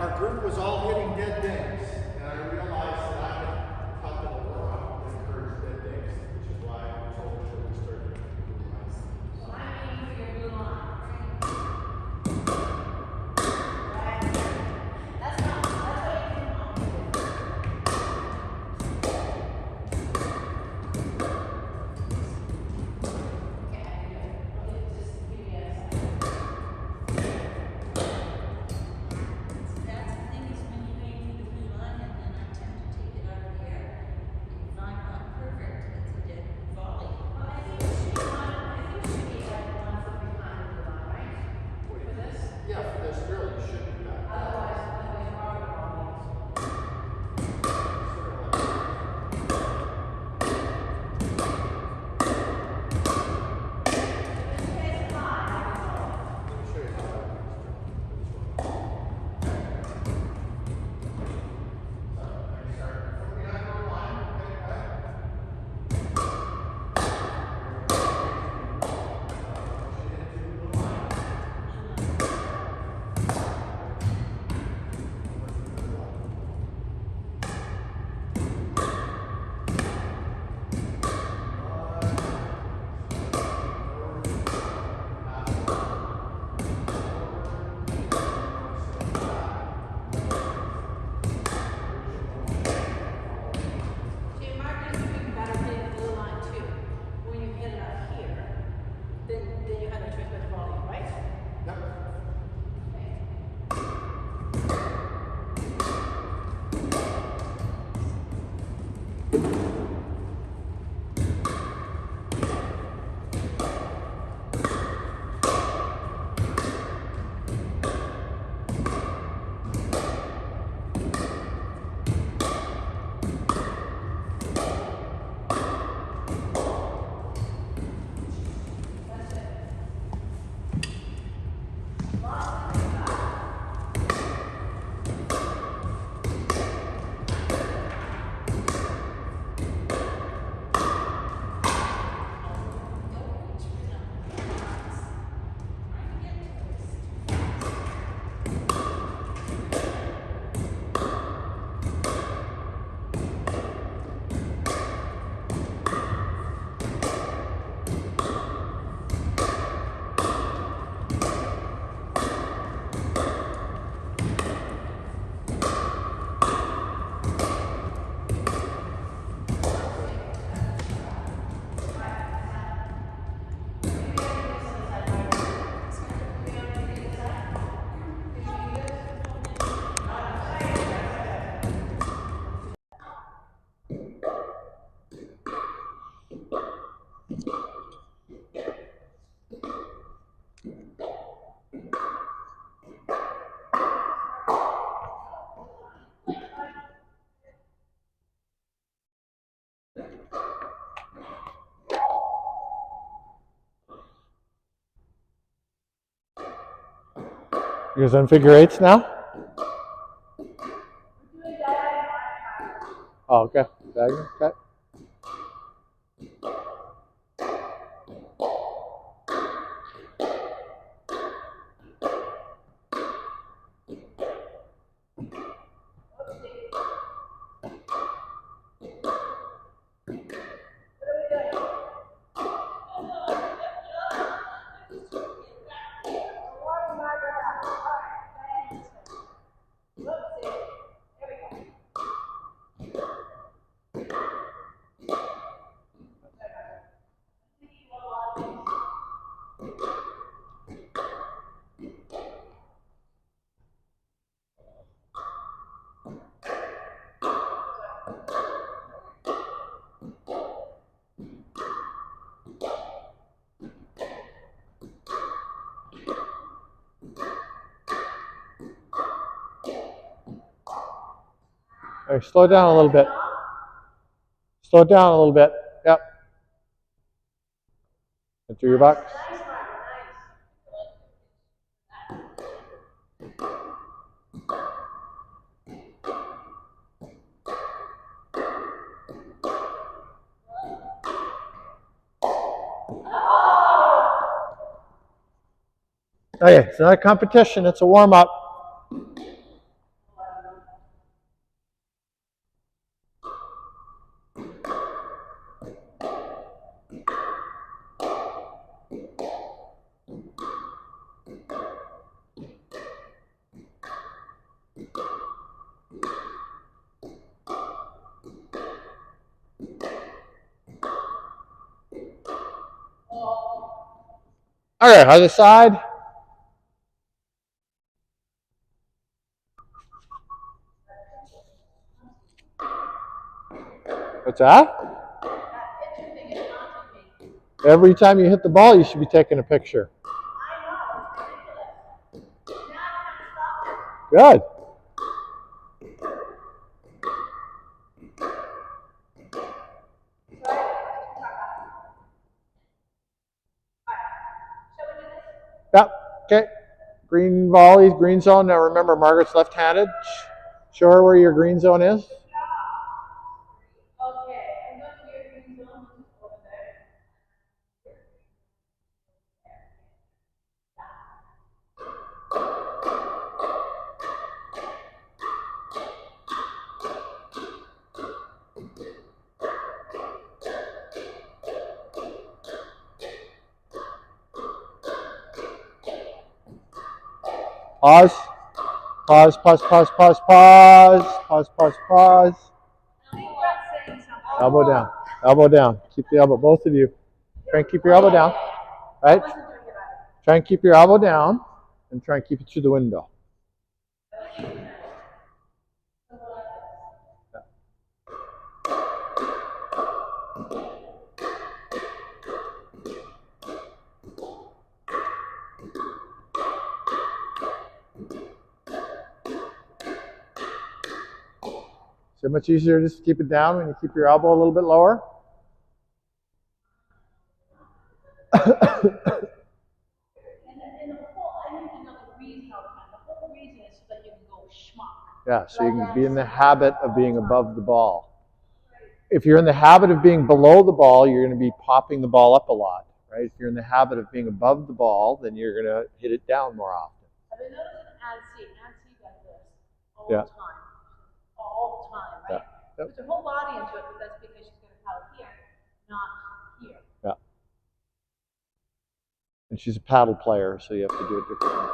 our group was all hitting dead things, and I realized that I had taught them a warm-up to encourage dead things, which is why I told them that we started doing blue lines. So I'm aiming for your blue line. You guys on figure eights now? Oh, okay. Diagonal, okay. All right, slow down a little bit. Slow down a little bit. Yep. Into your box. Okay, it's not a competition, it's a warm-up. Okay, other side. What's that? Every time you hit the ball, you should be taking a picture. Good. Yep. Okay. Green volleys, green zone. Now remember, Margaret's left-handed. Show her where your green zone is. Pause. Pause, pause, pause, pause, pause. Pause, pause, pause. Elbow down. Elbow down. Keep the elbow, both of you. Try and keep your elbow down. Right? Try and keep your elbow down and try and keep it to the window. So much easier just to keep it down when you keep your elbow a little bit lower. Yeah, so you can be in the habit of being above the ball. If you're in the habit of being below the ball, you're going to be popping the ball up a lot, right? If you're in the habit of being above the ball, then you're going to hit it down more often. I've been noticing Nancy does this all the time. All the time, right? Yep. Puts her whole body into it, but that's because she's going to paddle here, not here. Yeah. And she's a paddle player, so you have to do it differently.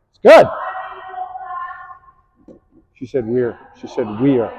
It's good. She said we're. She said we're.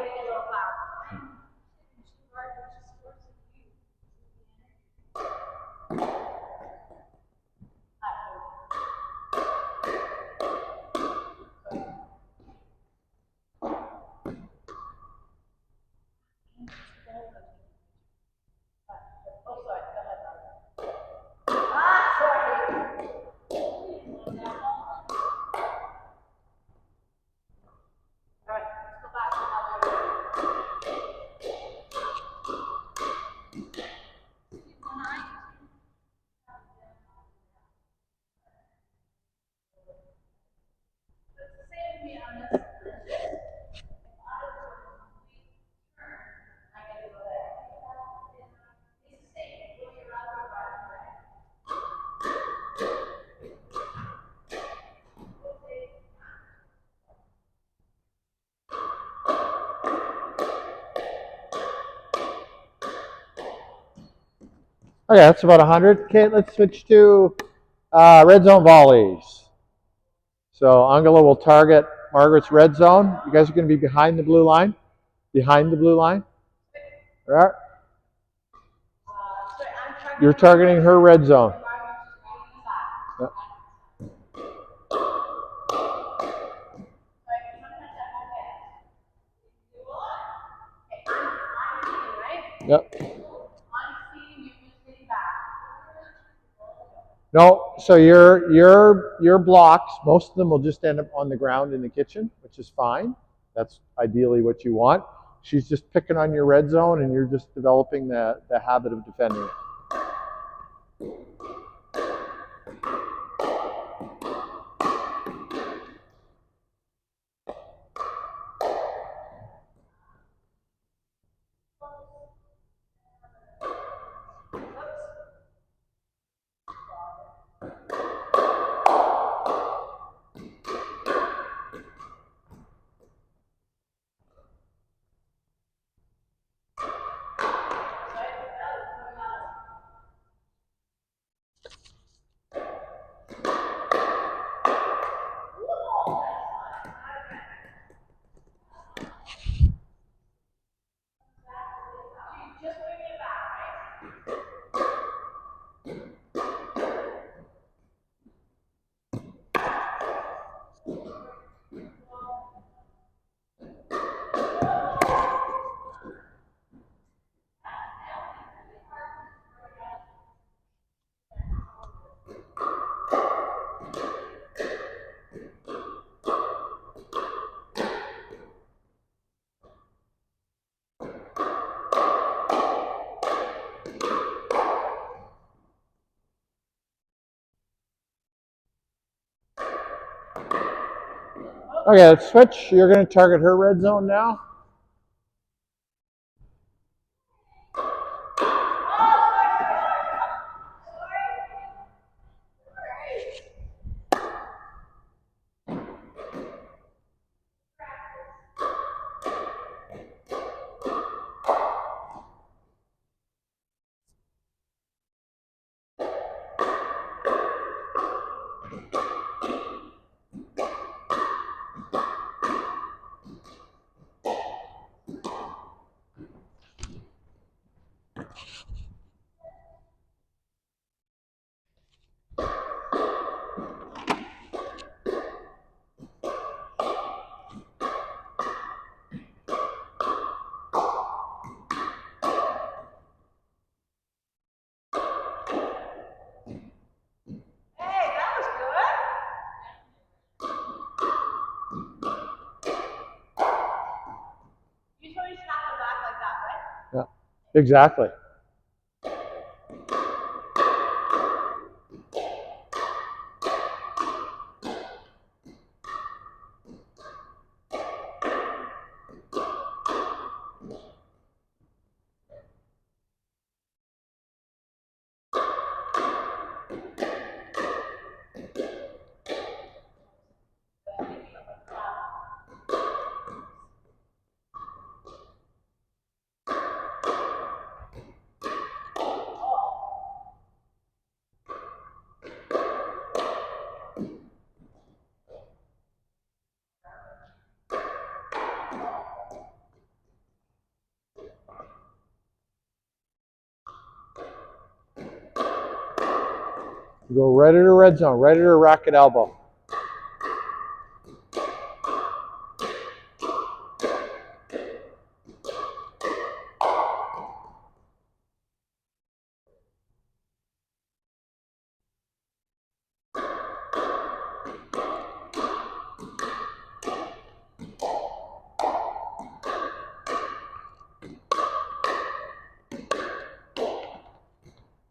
Okay, that's about 100. Okay, let's switch to red zone volleys. So Angela will target Margaret's red zone. You guys are going to be behind the blue line. Behind the blue line. All right. You're targeting her red zone. Yep. Yep. No, so your blocks, most of them will just end up on the ground in the kitchen, which is fine. That's ideally what you want. She's just picking on your red zone, and you're just developing the habit of defending it. Okay, let's switch. You're going to target her red zone now. Yeah, exactly. Go right at her red zone, right at her racket elbow.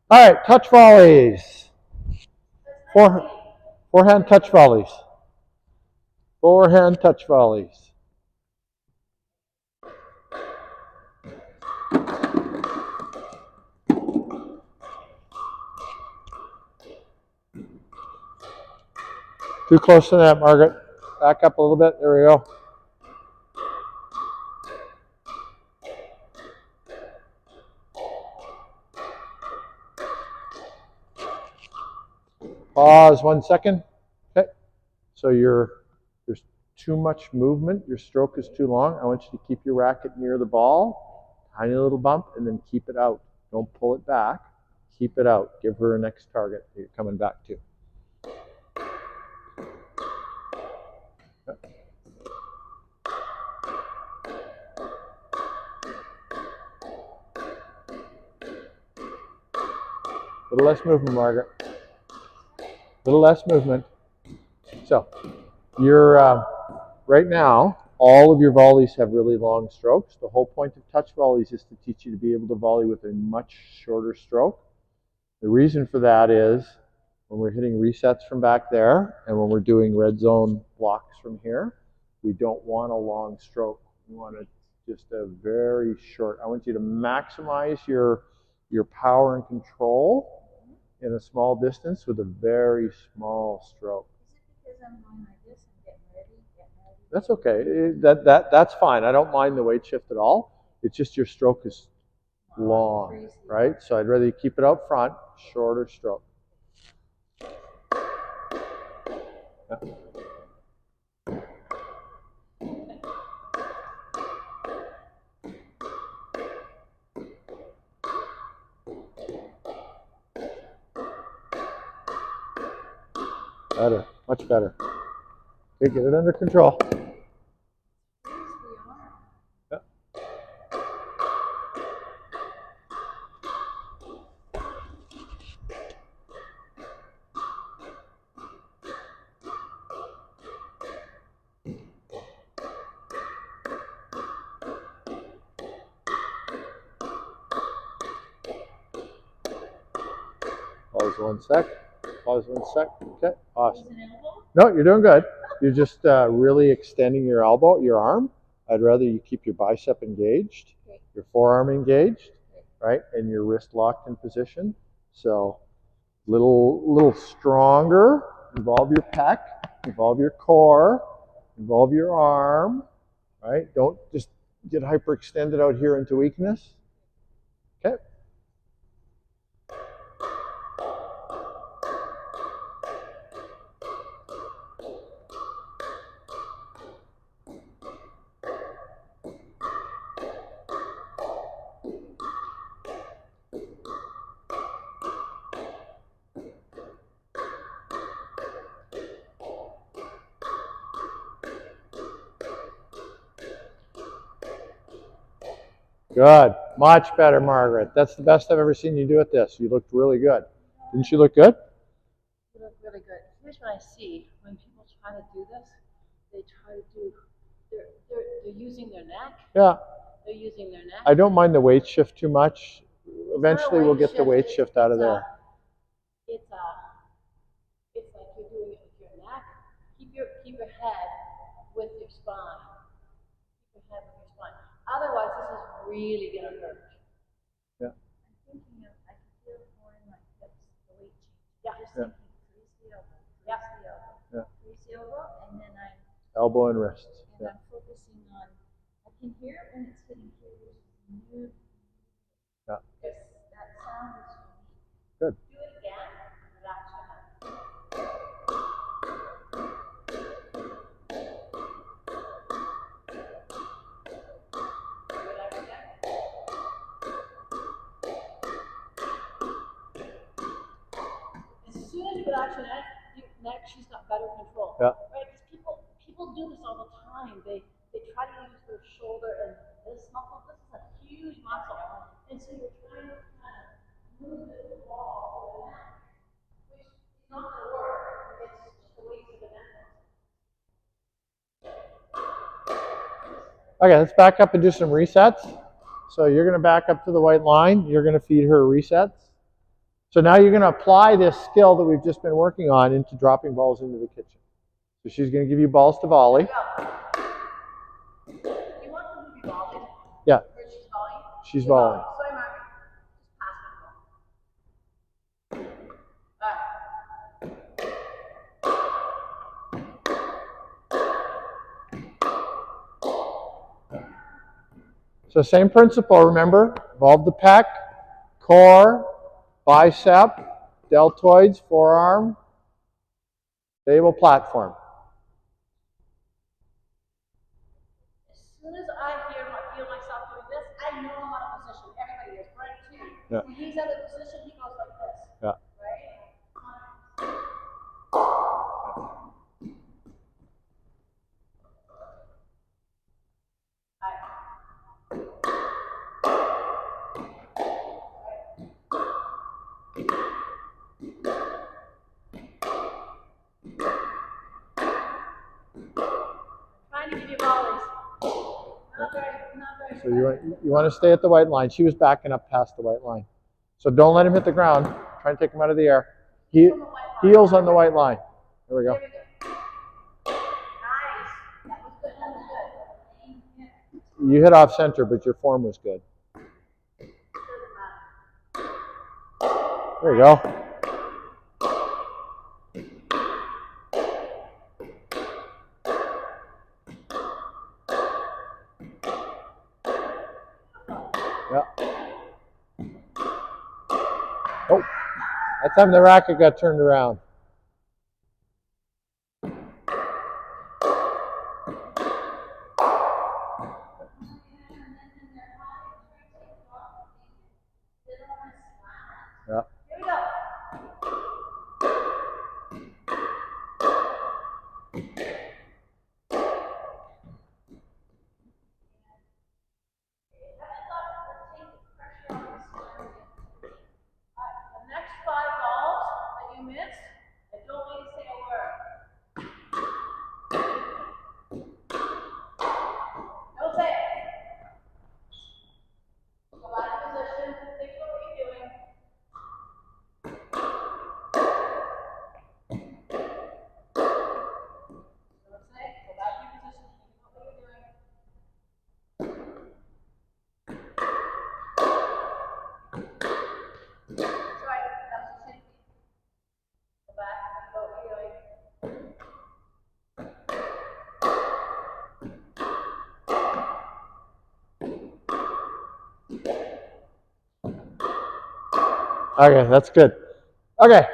All right, touch volleys. Forehand touch volleys. Forehand touch volleys. Too close to that, Margaret. Back up a little bit. There we go. Pause 1 second. Okay. So there's too much movement. Your stroke is too long. I want you to keep your racket near the ball. Tiny little bump, and then keep it out. Don't pull it back. Keep it out. Give her a next target that you're coming back to. A little less movement, Margaret. A little less movement. So, you're right now, all of your volleys have really long strokes. The whole point of touch volleys is to teach you to be able to volley with a much shorter stroke. The reason for that is when we're hitting resets from back there and when we're doing red zone blocks from here, we don't want a long stroke. We want just a very short. I want you to maximize your power and control in a small distance with a very small stroke. Is it because I'm going like this and getting ready? That's okay. That's fine. I don't mind the weight shift at all. It's just your stroke is long, right? So I'd rather you keep it out front, shorter stroke. Yeah. Better, much better. Okay, get it under control. Yep. Pause 1 sec. Pause 1 sec. Okay, awesome. No, you're doing good. You're just really extending your elbow, your arm. I'd rather you keep your bicep engaged, your forearm engaged, right, and your wrist locked in position. So, little stronger. Involve your pec, involve your core, involve your arm, right? Don't just get hyperextended out here into weakness. Okay. Good. Much better, Margaret. That's the best I've ever seen you do at this. You looked really good. Didn't you look good? You look really good. Here's what I see. When people try to do this, they try to do, they're using their neck. Yeah. They're using their neck. I don't mind the weight shift too much. Eventually we'll get the weight shift out of there. It's like you're doing it with your neck. Keep your head with your spine. Keep your head with your spine. Otherwise, this is really gonna hurt. Yeah. I'm thinking I can feel it more in my hips, the weight change. Yeah. Just thinking, crease the elbow, crease the elbow, crease the elbow, and then elbow and wrist. And I'm focusing on. I can hear it when it's hitting here, which is new. Yeah. Because that sound is unique. Good. Do it again. Relax your head. As soon as you relax your neck, she's got better control. Yeah. Right? Because people do this all the time. They try to use their shoulder and this muscle. This is a huge muscle, and so you're trying to kind of move this ball with the neck, which is not going to work. It's just a waste of the neck. Okay, let's back up and do some resets. So you're going to back up to the white line. You're going to feed her resets. So now you're going to apply this skill that we've just been working on into dropping balls into the kitchen. So she's going to give you balls to volley. You want them to be volleyed? Yeah. Or she's volleying? She's volleying. Sorry, Margaret. Just pass the ball. So same principle, remember? Involve the pec, core, bicep, deltoids, forearm, stable platform. As soon as I feel myself doing this, I know I'm out of position. Everybody is, right? Too. Yeah. When he's out of position, he goes like this. Yeah. Right? Trying to give you volleys. Not very. So you want to stay at the white line. She was backing up past the white line. So don't let him hit the ground. Try and take him out of the air. Heels on the white line. There we go. Nice. That was good. That was good. You hit off center, but your form was good. There you go. Yeah. Oh, that time the racket got turned around. Yeah. Here we go. Okay, that's good. Okay,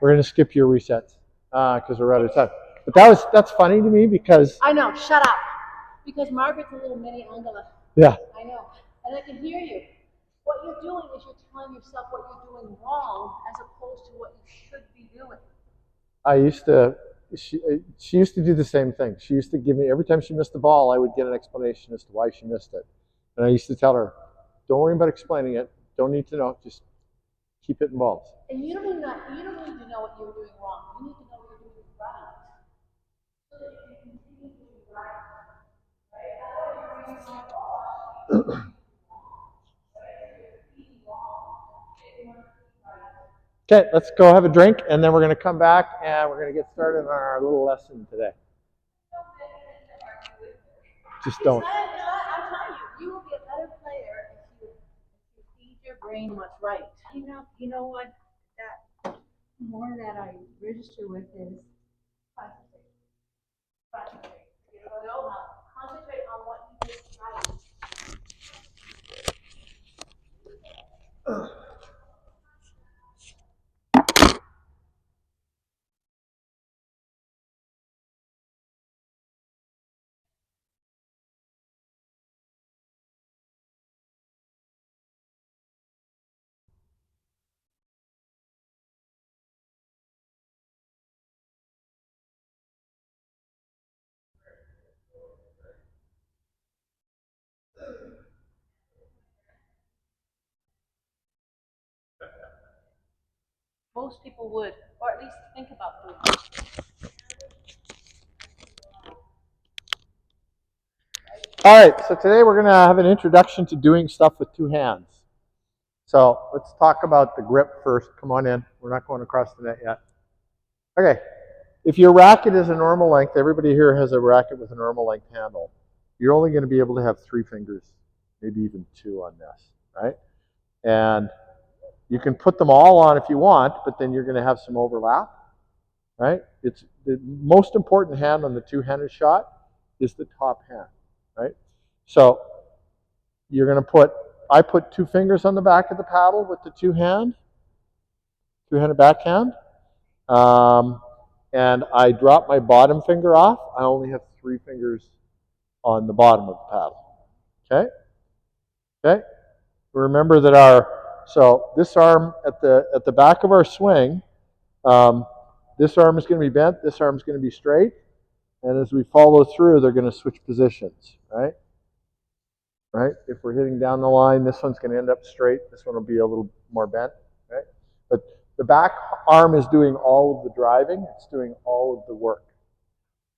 we're gonna skip your resets because we're out of time. But that's funny to me because I know, shut up. Because Margaret's a little mini Angela. yeah, I know. And I can hear you. What you're doing is you're telling yourself what you're doing wrong as opposed to what you should be doing. I used to. She used to do the same thing. She used to give me every time she missed the ball, I would get an explanation as to why she missed it, and I used to tell her, "Don't worry about explaining it. Don't need to know. Just keep hitting balls." And you don't need to know what you're doing wrong. You need to know what you're doing right. So that you can continue to do right. Right? Otherwise you're doing wrong ball. Okay, let's go have a drink, and then we're going to come back and we're going to get started on our little lesson today. Just don't. I'm telling you, you will be a better player if you feed your brain what's right. You know what? That more that I register with is concentrate. Concentrate. No, concentrate on what you did right. Most people would, or at least think about doing it. All right, so today we're going to have an introduction to doing stuff with two hands. So let's talk about the grip first. Come on in. We're not going across the net yet. Okay, if your racket is a normal length, everybody here has a racket with a normal length handle. You're only going to be able to have 3 fingers, maybe even 2 on this, right? And you can put them all on if you want, but then you're going to have some overlap, right? It's the most important hand on the two-handed shot is the top hand, right? So you're going to I put 2 fingers on the back of the paddle with the two-handed backhand, and I drop my bottom finger off. I only have 3 fingers on the bottom of the paddle. Okay? Okay? Remember that so this arm at the back of our swing, this arm is going to be bent, this arm is going to be straight, and as we follow through, they're going to switch positions, right? Right? If we're hitting down the line, this one's going to end up straight, this one will be a little more bent, right? But the back arm is doing all of the driving, it's doing all of the work,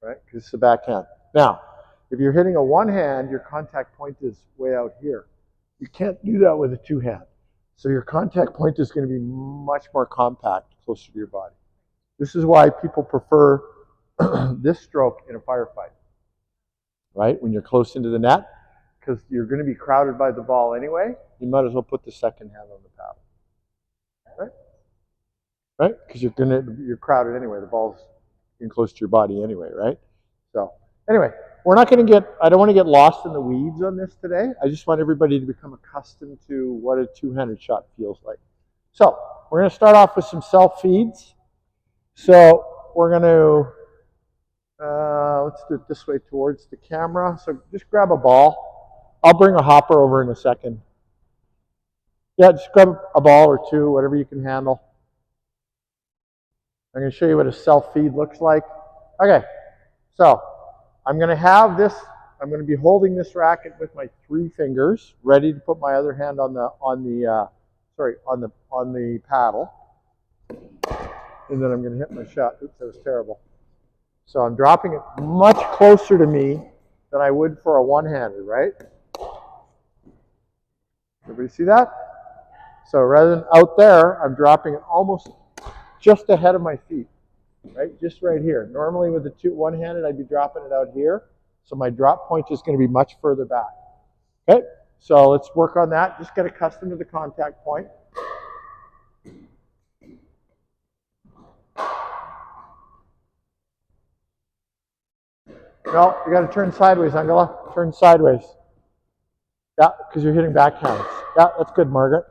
right? Because it's the backhand. Now, if you're hitting a one hand, your contact point is way out here. You can't do that with a two hand. So your contact point is going to be much more compact, closer to your body. This is why people prefer this stroke in a firefight, right? When you're close into the net, because you're going to be crowded by the ball anyway, you might as well put the second hand on the paddle, right? Right? Because you're crowded anyway. The ball's getting close to your body anyway, right? So anyway, I don't want to get lost in the weeds on this today. I just want everybody to become accustomed to what a two-handed shot feels like. So we're going to start off with some self-feeds. So we're going to, let's do it this way towards the camera. So just grab a ball. I'll bring a hopper over in a second. Yeah, just grab a ball or 2, whatever you can handle. I'm going to show you what a self-feed looks like. Okay, so I'm going to have this, I'm going to be holding this racket with my 3 fingers, ready to put my other hand on the paddle. And then I'm going to hit my shot. Oops, that was terrible. So I'm dropping it much closer to me than I would for a one-handed, right? Everybody see that? So rather than out there, I'm dropping it almost just ahead of my feet, right? Just right here. Normally with the one-handed, I'd be dropping it out here. So my drop point is going to be much further back. Okay, so let's work on that. Just get accustomed to the contact point. No, you got to turn sideways, Angela. Turn sideways. Yeah, because you're hitting backhands. Yeah, that's good, Margaret.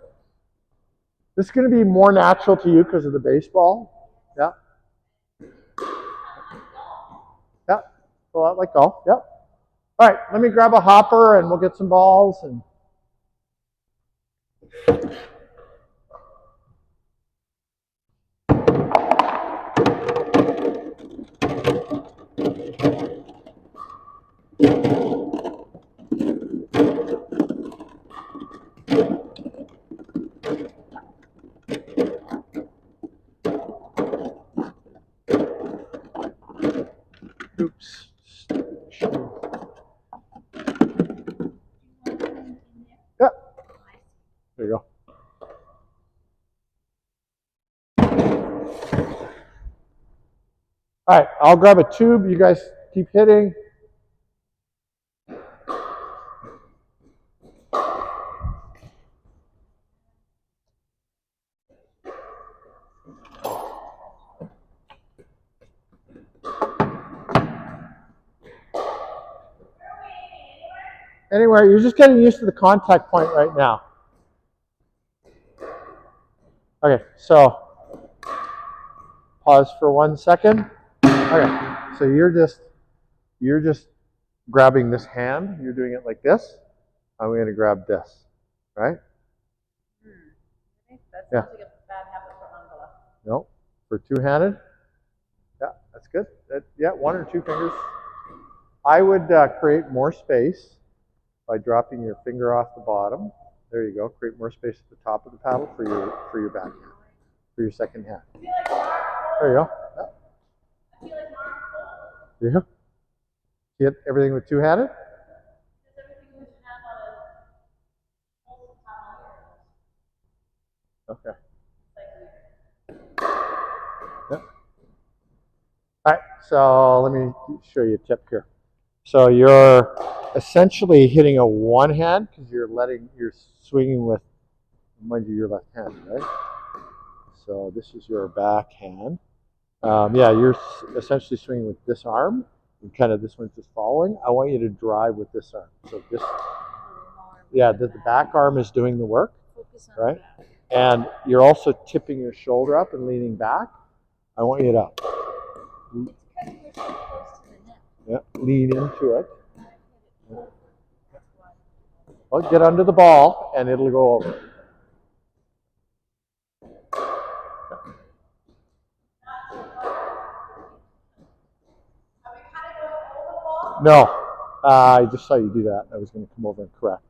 This is going to be more natural to you because of the baseball. Yeah. Yeah. A lot like golf. Yep. All right. Let me grab a hopper and we'll get some balls and. Oops. Yep. There you go. All right, I'll grab a tube. You guys keep hitting. Anyway, you're just getting used to the contact point right now. Okay, so pause for 1 second. Okay, so you're just grabbing this hand. You're doing it like this. I'm going to grab this, right? That Yeah. sounds like a bad habit for Angela. No, for two-handed. Yeah, that's good. Yeah, 1 or 2 fingers. I would create more space by dropping your finger off the bottom. There you go. Create more space at the top of the paddle for your backhand, for your second hand. There you go. Yeah. I feel like Mark. There you go. Get everything with two-handed? Okay. Yep. All right, so let me show you a tip here. So you're essentially hitting a one hand because you're swinging with, mind you, your left hand, right? So this is your backhand. Yeah, you're essentially swinging with this arm, and kind of this one's just following. I want you to drive with this arm. So this, yeah, the back arm is doing the work, right? And you're also tipping your shoulder up and leaning back. I want you to lean into it. Well, get under the ball and it'll go over. No, I just saw you do that. I was going to come over and correct.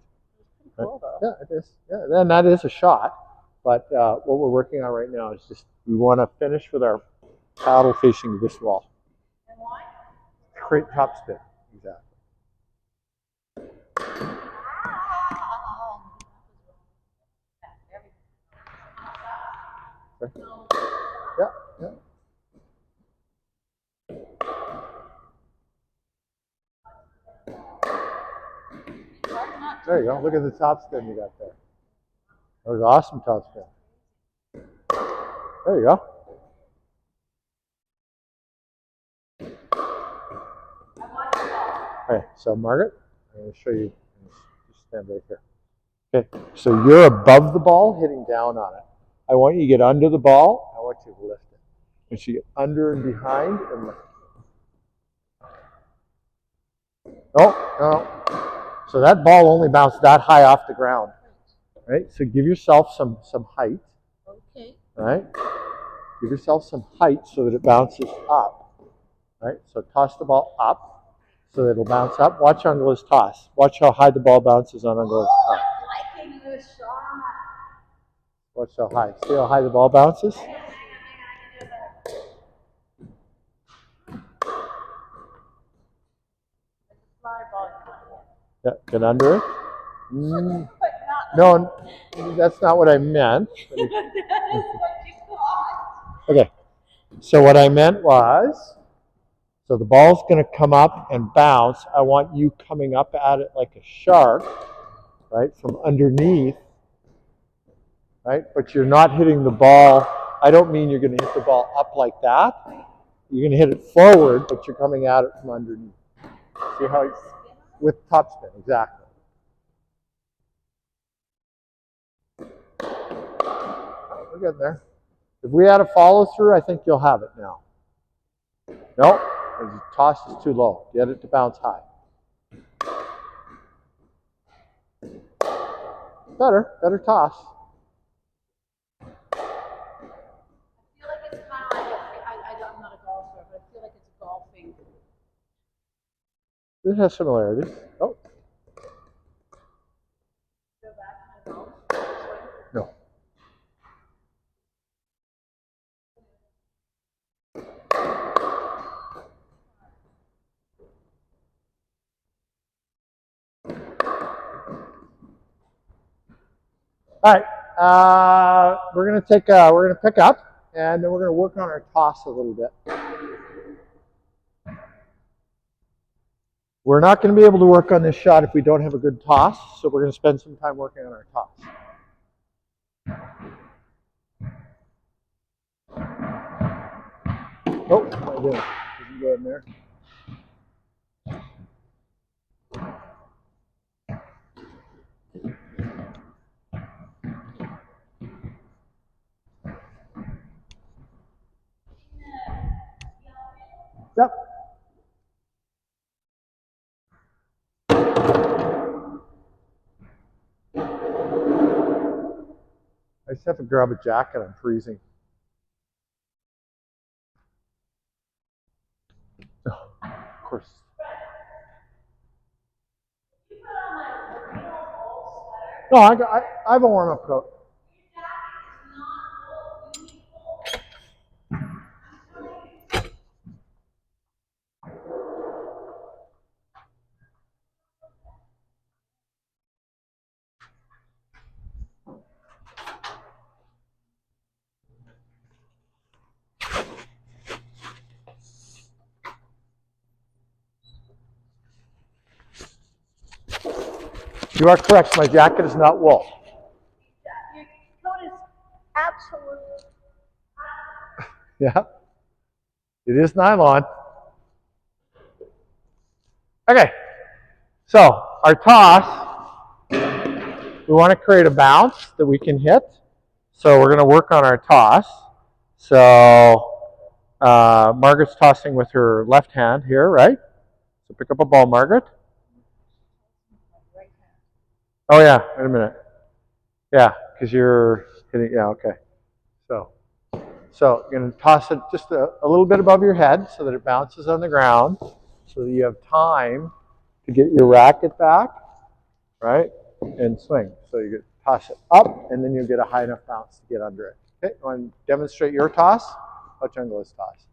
Cool, though. Yeah, it is. Yeah, then that is a shot. But what we're working on right now is just we want to finish with our paddle facing this wall. And why? Create topspin. Exactly. Yeah, yeah. There you go. Look at the topspin you got there. That was awesome topspin. There you go. Okay, so Margaret, I'm going to show you. Just stand right here. Okay, so you're above the ball, hitting down on it. I want you to get under the ball. I want you to lift it. And so you get under and behind and lift. Oh, no. So that ball only bounced that high off the ground. Right? So give yourself some height. Okay. Right? Give yourself some height so that it bounces up. Right? So toss the ball up so that it'll bounce up. Watch Angela's toss. Watch how high the ball bounces on Angela's toss. I'm liking this shot. Watch how high. See how high the ball bounces? Yeah, get under it. No, that's not what I meant. Okay, so what I meant was, so the ball's going to come up and bounce. I want you coming up at it like a shark, right, from underneath, right? But you're not hitting the ball. I don't mean you're going to hit the ball up like that. You're going to hit it forward, but you're coming at it from underneath. See how, with topspin, exactly. we're getting there. If we had a follow through, I think you'll have it now. Nope, the toss is too low. Get it to bounce high. Better toss. I feel like it's kind of like I'm not a golfer, but I feel like it's golfing. It has similarities. Oh. Go back and I golf. No. All right, we're gonna pick up, and then we're gonna work on our toss a little bit. We're not gonna be able to work on this shot if we don't have a good toss, so we're gonna spend some time working on our toss. Oh, what am I doing? Didn't go in there. Yep. I just have to grab a jacket. I'm freezing. Oh, of course. No, I have a warm-up coat. You are correct. My jacket is not wool. Your coat is absolutely. Yeah. It is nylon. Okay. So our toss, we want to create a bounce that we can hit. So we're going to work on our toss. So Margaret's tossing with her left hand here, right? So pick up a ball, Margaret. Oh yeah, wait a minute. Yeah, because you're hitting, yeah, okay. So you're going to toss it just a little bit above your head so that it bounces on the ground so that you have time to get your racket back, right, and swing. So you toss it up, and then you get a high enough bounce to get under it. Okay, you want to demonstrate your toss? Watch Angela's toss.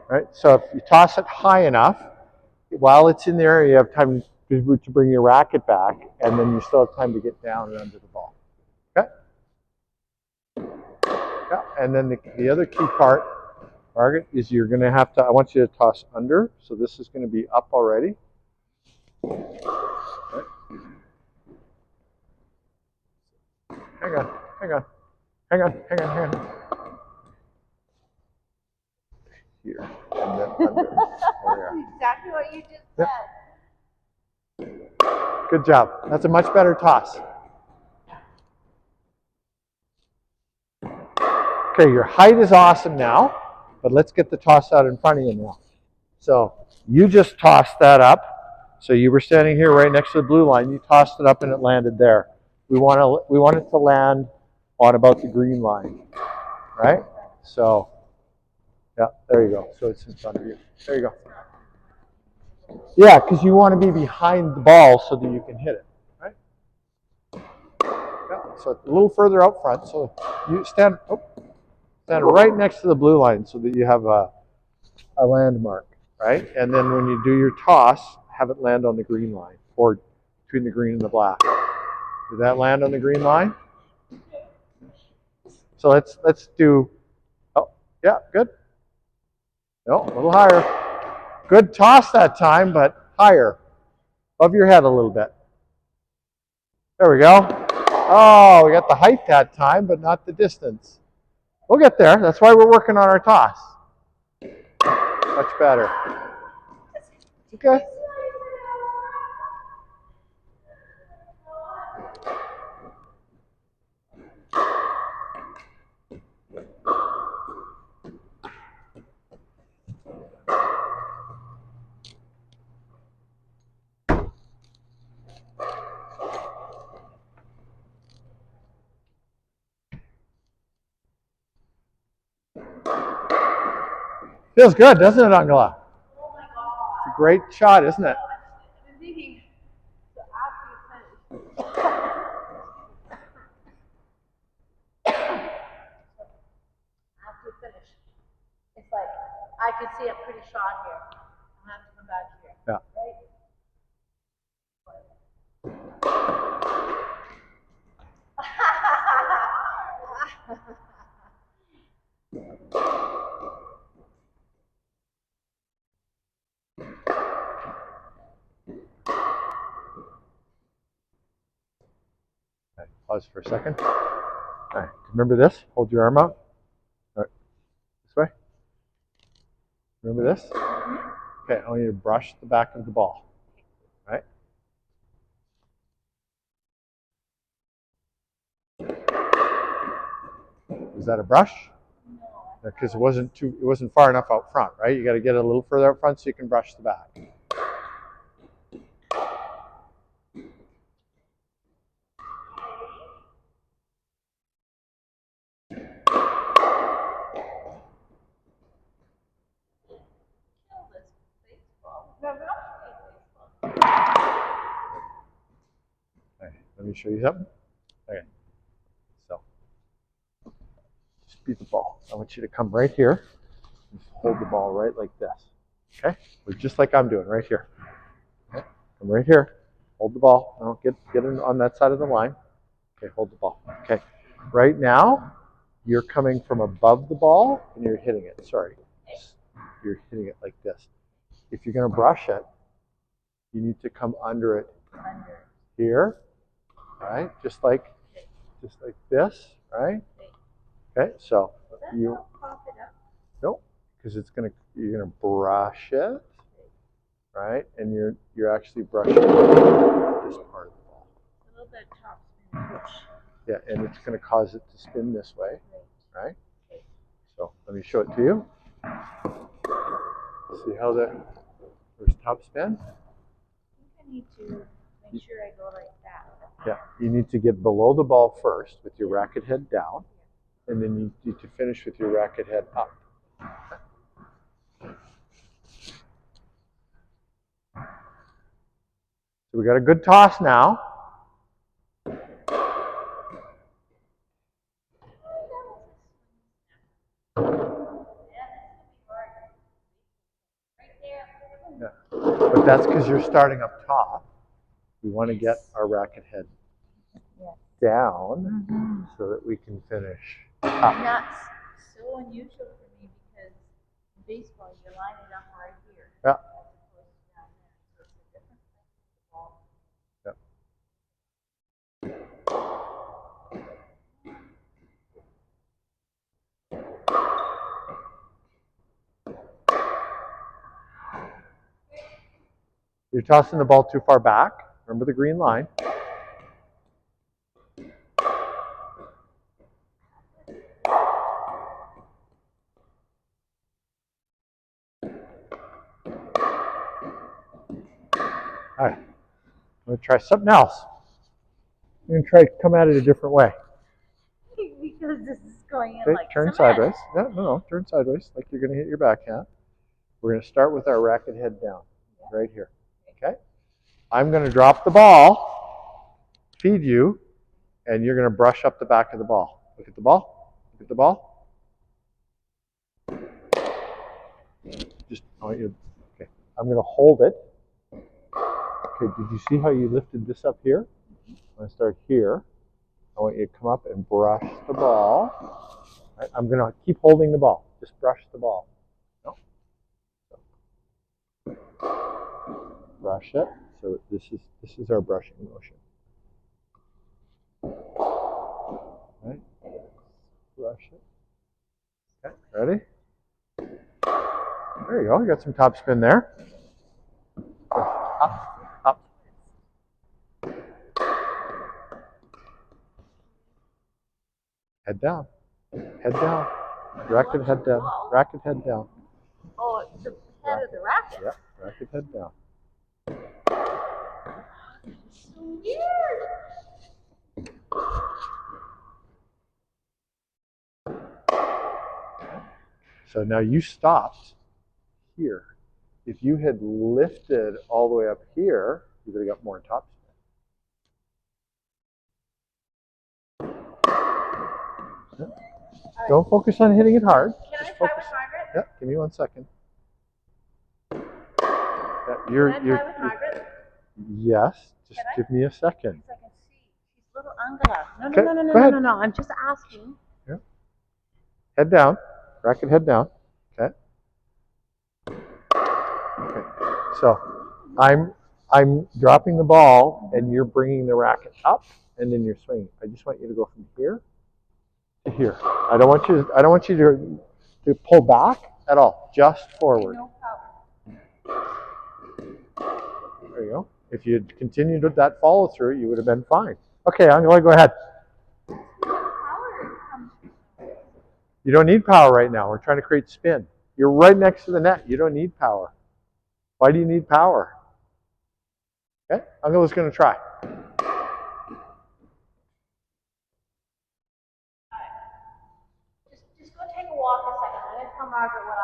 Right, so if you toss it high enough, while it's in there, you have time to bring your racket back, and then you still have time to get down and under the ball. Okay? Yeah, and then the other key part, Margaret, is you're going to have to, I want you to toss under, so this is going to be up already. Right. Hang on. Here, and then under. Exactly what you just said. Good job. That's a much better toss. Okay, your height is awesome now, but let's get the toss out in front of you now. So you just tossed that up. So you were standing here right next to the blue line. You tossed it up and it landed there. We want it to land on about the green line, right? So, yeah, there you go. So it's in front of you. There you go. Yeah, because you want to be behind the ball so that you can hit it, right? Yeah, so a little further out front. So you stand right next to the blue line so that you have a landmark, right? And then when you do your toss, have it land on the green line or between the green and the black. Did that land on the green line? So let's do, oh, yeah, good. No, a little higher. Good toss that time, but higher. Above your head a little bit. There we go. Oh, we got the height that time, but not the distance. We'll get there. That's why we're working on our toss. Much better. Okay. Feels good, doesn't it, Angela? Oh my It's god. a great shot, isn't it? I've been thinking, so after you finish, after you finish, it's like, I can see a pretty shot here. I have to come back here. Yeah. Right? Okay, pause for a second. All right, remember this? Hold your arm out. All right, this way. Remember this? Okay, I want you to brush the back of the ball. All right? Was that a brush? Because it wasn't far enough out front, right? You got to get it a little further out front so you can brush the back. Okay, let me show you something. Okay, so just beat the ball. I want you to come right here and hold the ball right like this. Okay, or just like I'm doing right here. Okay, come right here, hold the ball. No, get it on that side of the line. Okay, hold the ball. Okay, right now you're coming from above the ball and you're hitting it. Sorry, you're hitting it like this. If you're going to brush it, you need to come under it here, right? Just like this, right? Okay, so you nope, because you're gonna brush it, right? And you're actually brushing this part of the ball. A little bit top spin push. Yeah, and it's gonna cause it to spin this way, right? So let me show it to you. See how there's top spin? I need to make sure I go like that. Yeah, you need to get below the ball first with your racket head down, and then you need to finish with your racket head up. So we got a good toss now. Yeah. But that's because you're starting up top. We want to get our racket head down so that we can finish And up. that's so unusual for me because in baseball you line it up right here. Yeah. As opposed to down there. So it's a different thing with the ball. Yeah. You're tossing the ball too far back. Remember the green line. All right. I'm going to try something else. I'm going to try to come at it a different way. Because this is going in Okay, like turn cement. sideways. No, turn sideways like you're going to hit your backhand. We're going to start with our racket head down, right here. Okay? I'm going to drop the ball, feed you, and you're going to brush up the back of the ball. Look at the ball. Look at the ball. Just, okay. I'm going to hold it. Okay, did you see how you lifted this up here? I'm going to start here. I want you to come up and brush the ball. Right? I'm going to keep holding the ball. Just brush the ball. No. So. Brush it. So this is our brushing motion. Right? Brush it. Okay, ready? There you go. You got some top spin there. Up, up. Head down. Head down. Racket head down. Racket head down. Oh, it's the head of the racket. Yeah, racket head down. So weird. So now you stopped here. If you had lifted all the way up here, you would have got more top spin. Right. Don't focus on hitting it hard. Can Just I try focus. with Margaret? Yeah, give me 1 second. Yeah, Can I try with Margaret? Yes, just give me a second. Because I can see. She's little Angela. No, Okay, no, no, no, go no, ahead. no, no. I'm just asking. Yeah. Head down. Racket head down. Okay. Okay. So I'm dropping the ball, and you're bringing the racket up, and then you're swinging. I just want you to go from here to here. I don't want you to pull back at all. Just forward. No power. There you go. If you had continued with that follow through, you would have been fine. Okay, I'm going to go ahead. Power comes from You don't need power right now. We're trying to create spin. You're right next to the net. You don't need power. Why do you need power? Okay, Angela's going to try. Just go take a walk a second. I'm going to tell Margaret what I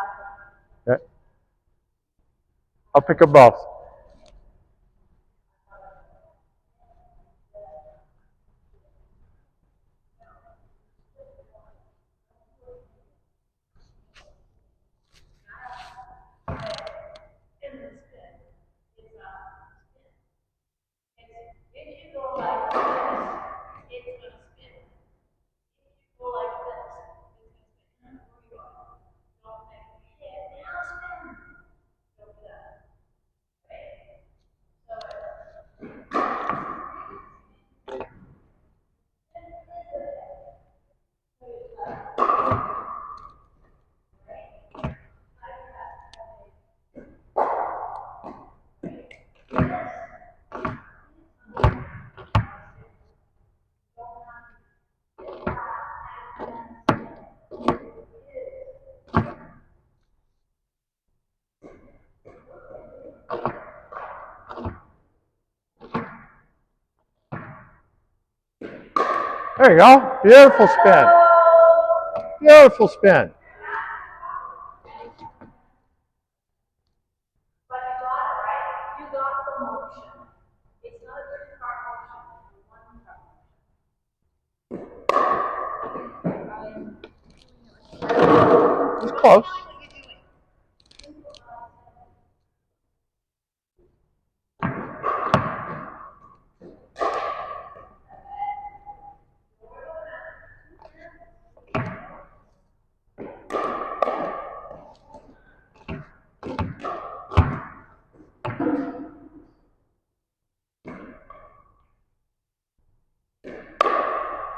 think. Okay. I'll pick up both. If you go like this, it's going to spin. If you go like this, it's going to spin. Where you go? Don't make it hit. Now spin. Don't do that. Okay? There you go. Beautiful spin. Beautiful spin. But you got it, right? You got the motion. It's not a three-part motion. It's one part. It's close.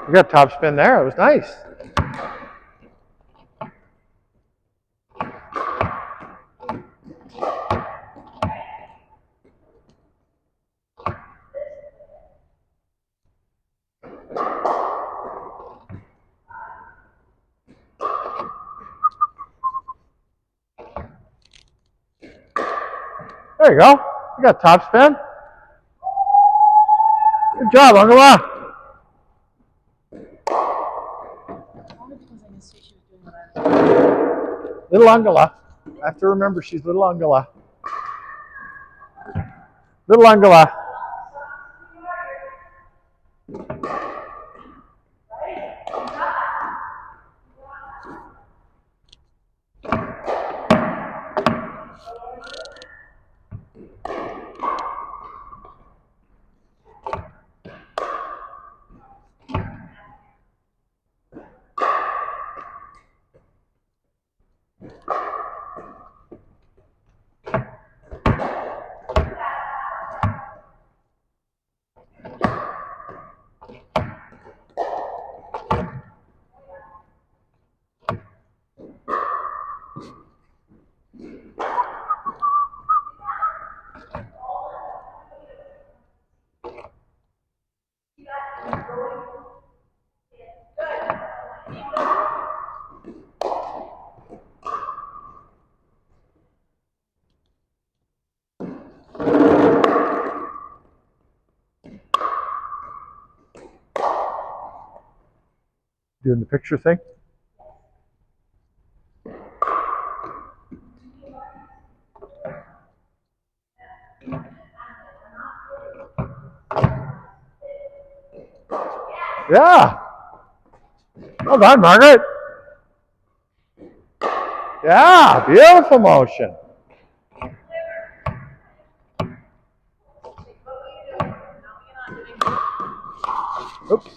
You got top spin there. It was nice. There you go. You got top spin. Good job, Angela. Only because I can see she was doing what I was doing. Little Angela. I have to remember she's little Angela. Little Angela. Doing the picture thing. Yeah. Well done, Margaret. Yeah, beautiful motion. Oops.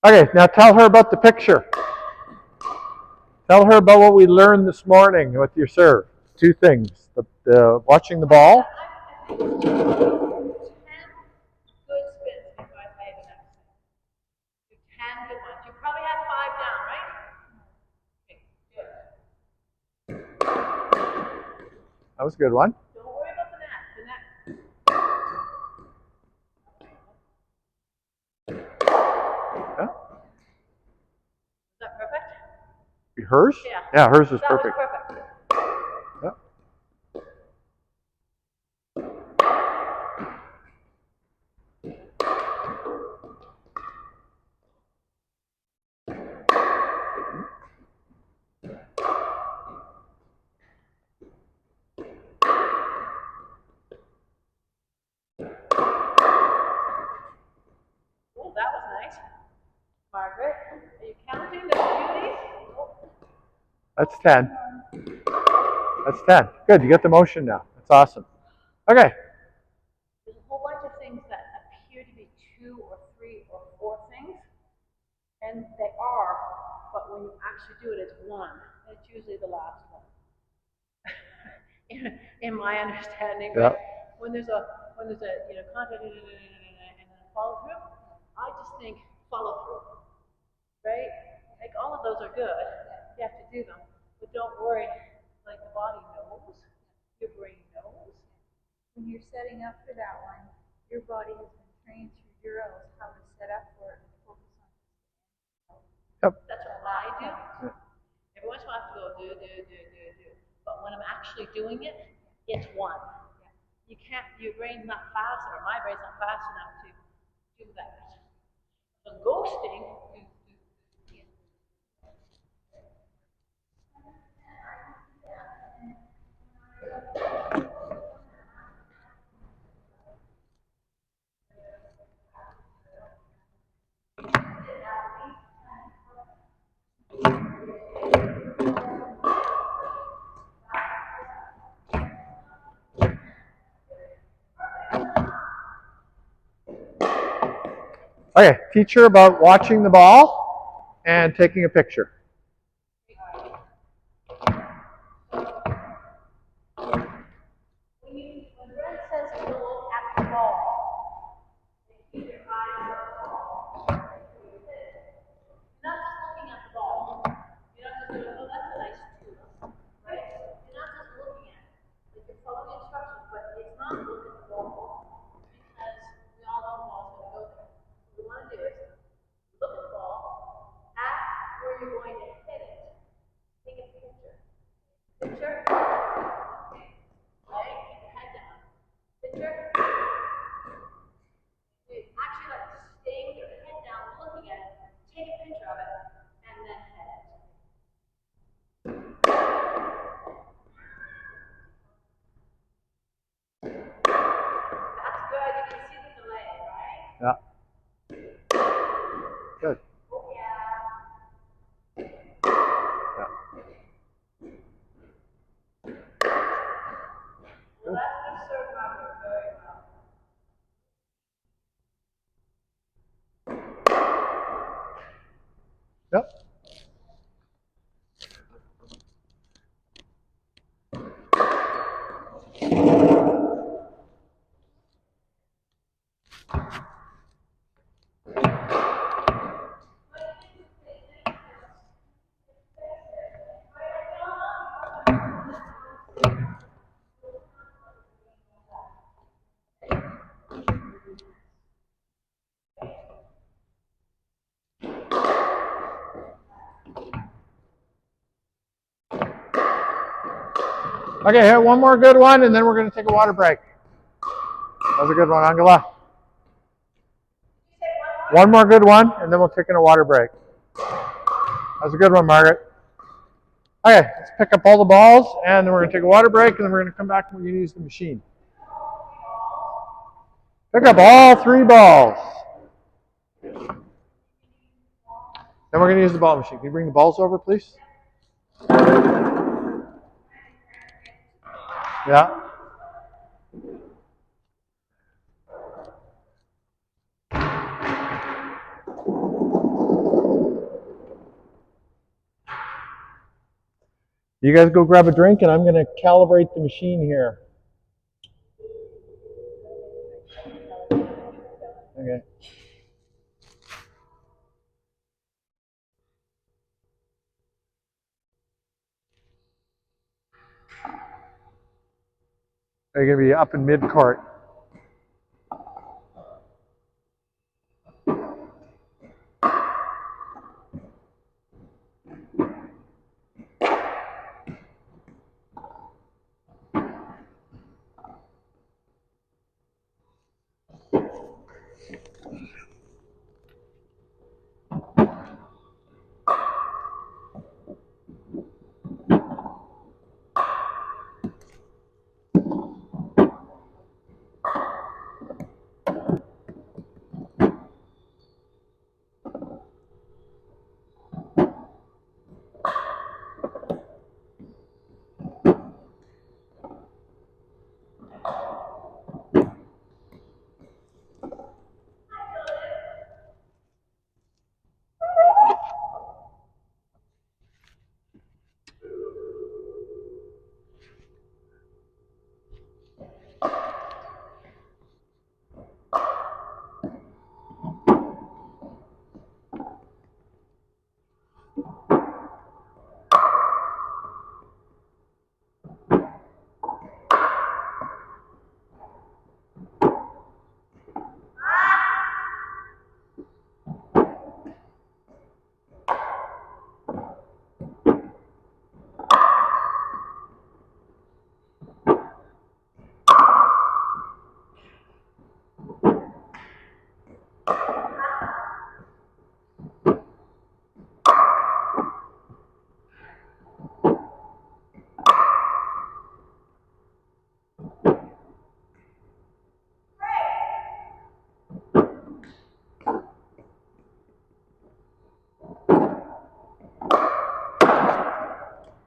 Okay, now tell her about the picture. Tell her about what we learned this morning with your serve. Two things: the watching the ball. I think 10 good spins before I play the next thing. Do 10 good ones. You probably had 5 down, right? Okay, good. That was a good one. Don't worry about the net. The net. Yeah. Is that perfect? Hers? Yeah. Yeah, hers is That perfect. was perfect. Yeah. Oh, that was nice. Margaret, are you counting the beauties? Oh. That's 10. That's 10. Good, you got the motion now. That's awesome. Okay. There's a whole bunch of things that appear to be 2 or 3 or 4 things, and they are, but when you actually do it, it's 1. And it's usually the last one. in my understanding, Yep. right? When there's a content and then a follow through, I just think follow through, right? Like all of those are good. You have to do them, but don't worry. Like the body knows, your brain knows. When you're setting up for that one, your body has been trained through drills how to set up for it and focus on Yep. That's what I do. Every once in a while I have to go do. But when I'm actually doing it, it's 1. You can't, your brain's not fast, or my brain's not fast enough to do that. So ghosting, Okay, teach her about watching the ball and taking a picture. when Brent says to look at the ball, keep your eyes on the ball. You're not just looking at the ball. You're not just going, oh, that's a nice tube, right? You're not just looking at it. Like you're following instructions, but it's not look at the ball because we all know the ball's going to go there. What we want to do is look at the ball, act where you're going Okay, here, one more good one, and then we're going to take a water break. That was a good one, Angela. One more good one, and then we'll take in a water break. That was a good one, Margaret. Okay, let's pick up all the balls, and then we're going to take a water break, and then we're going to come back and we're going to use the machine. Pick up all 3 balls. Then we're going to use the ball machine. Can you bring the balls over, please? Yeah. You guys go grab a drink, and I'm going to calibrate the machine here. Okay. They're going to be up in mid-court.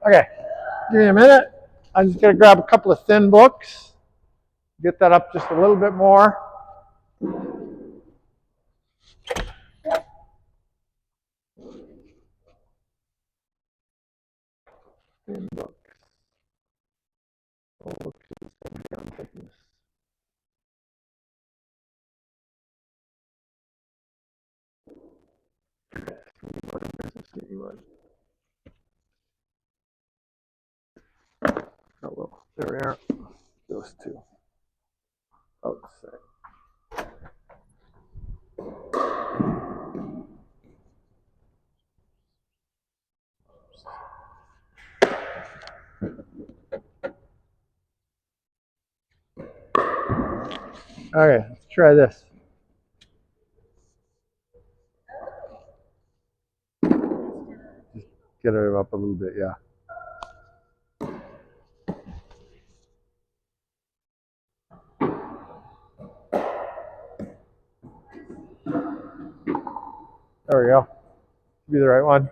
Okay, give me a minute. I'm just going to grab a couple of thin books, get that up just a little bit more. Thin books. Oh, books is 70 on thickness. Oh, well, there we are. Those 2. Outside. Okay, let's try this. Just get it up a little bit, yeah. There we go. Should be the right one.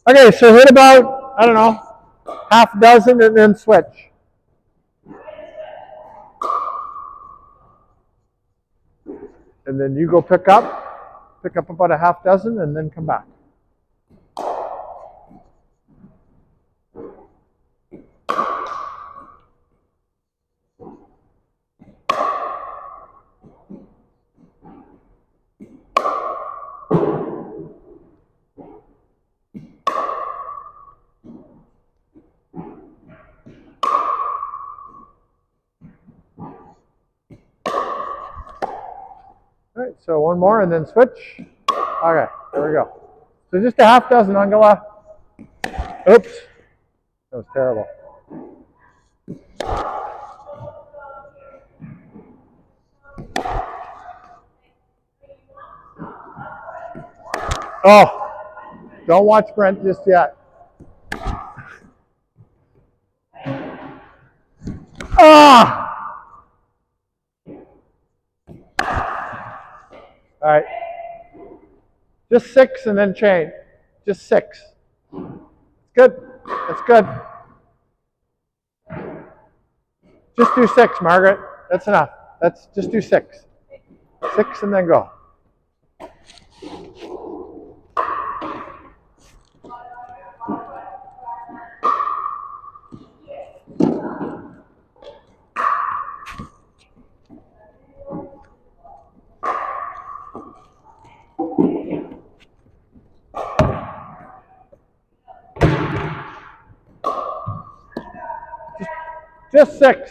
Okay, so hit about, I don't know, half dozen and then switch. And then you go pick up about a half dozen and then come back. So one more and then switch. Okay, there we go. So just a half dozen, Angela. Oops, that was terrible. Oh, don't watch Brent just yet. Ah! All right. Just 6 and then chain. Just 6. Good. That's good. Just do 6, Margaret. That's enough. That's just do 6. 6 and then go. Just 6.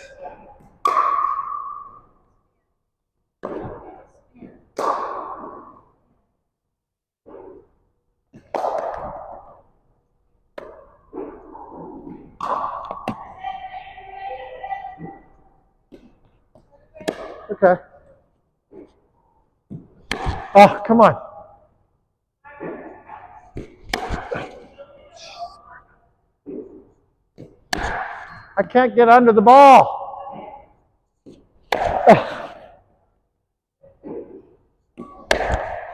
Okay. Oh, come on. I can't get under the ball.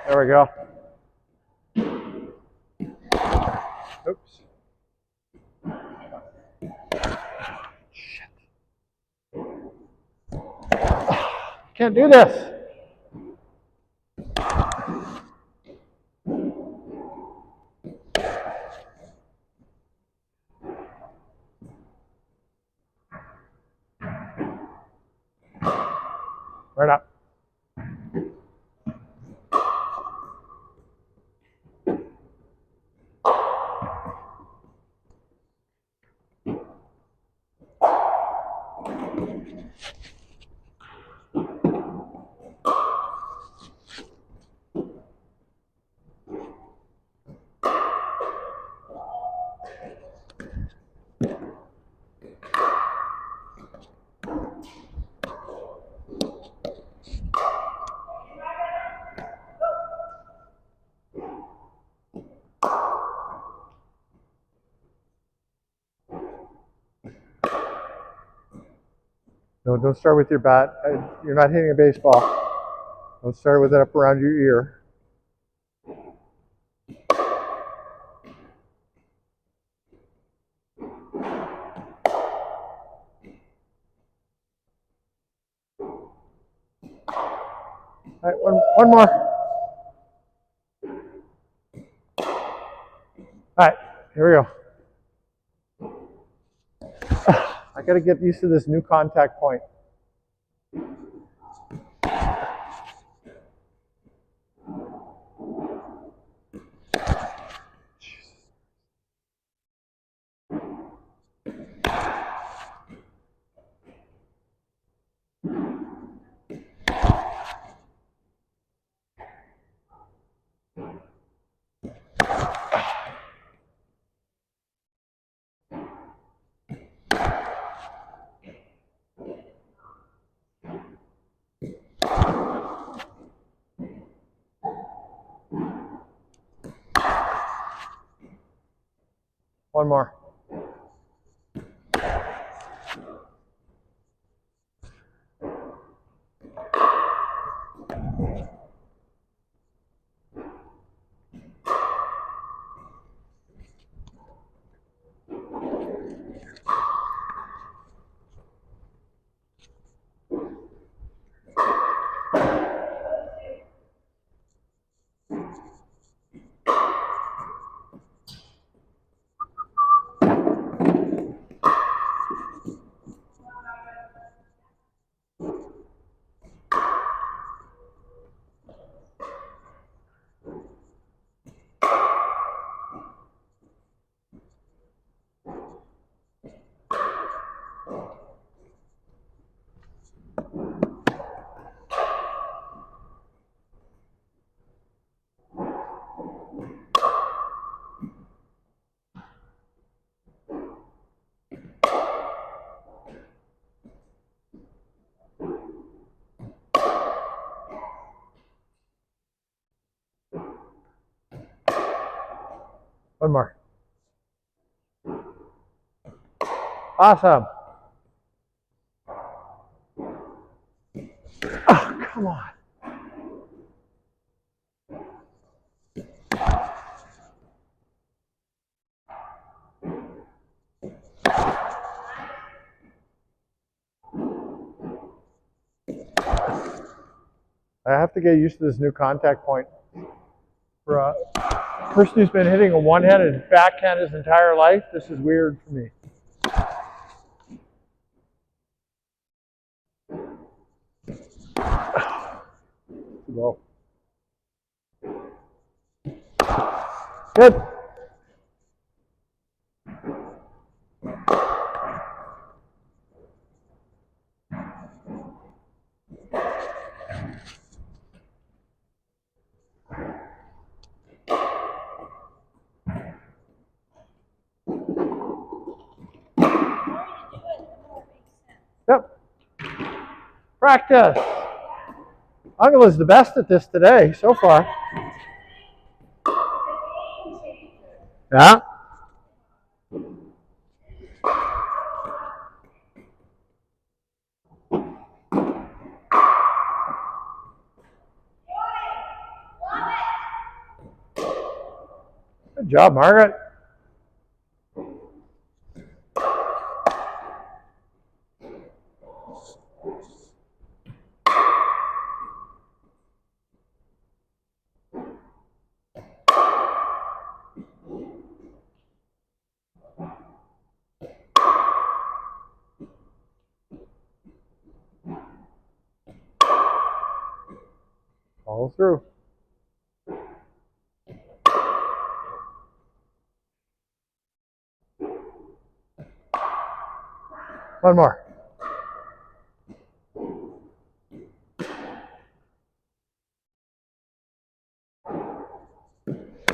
There we go. Oops. Shit. Can't do this. Right up. No, don't start with your bat. You're not hitting a baseball. Don't start with it up around your ear. All right, one more. All right, here we go. I got to get used to this new contact point. One more. One more. Awesome. Oh, come on. I have to get used to this new contact point. For a person who's been hitting a one-handed backhand his entire life, this is weird for me. Too low. Good. Yep. Practice. Angela's the best at this today so far. Yeah. Good job, Margaret. Follow through. One more.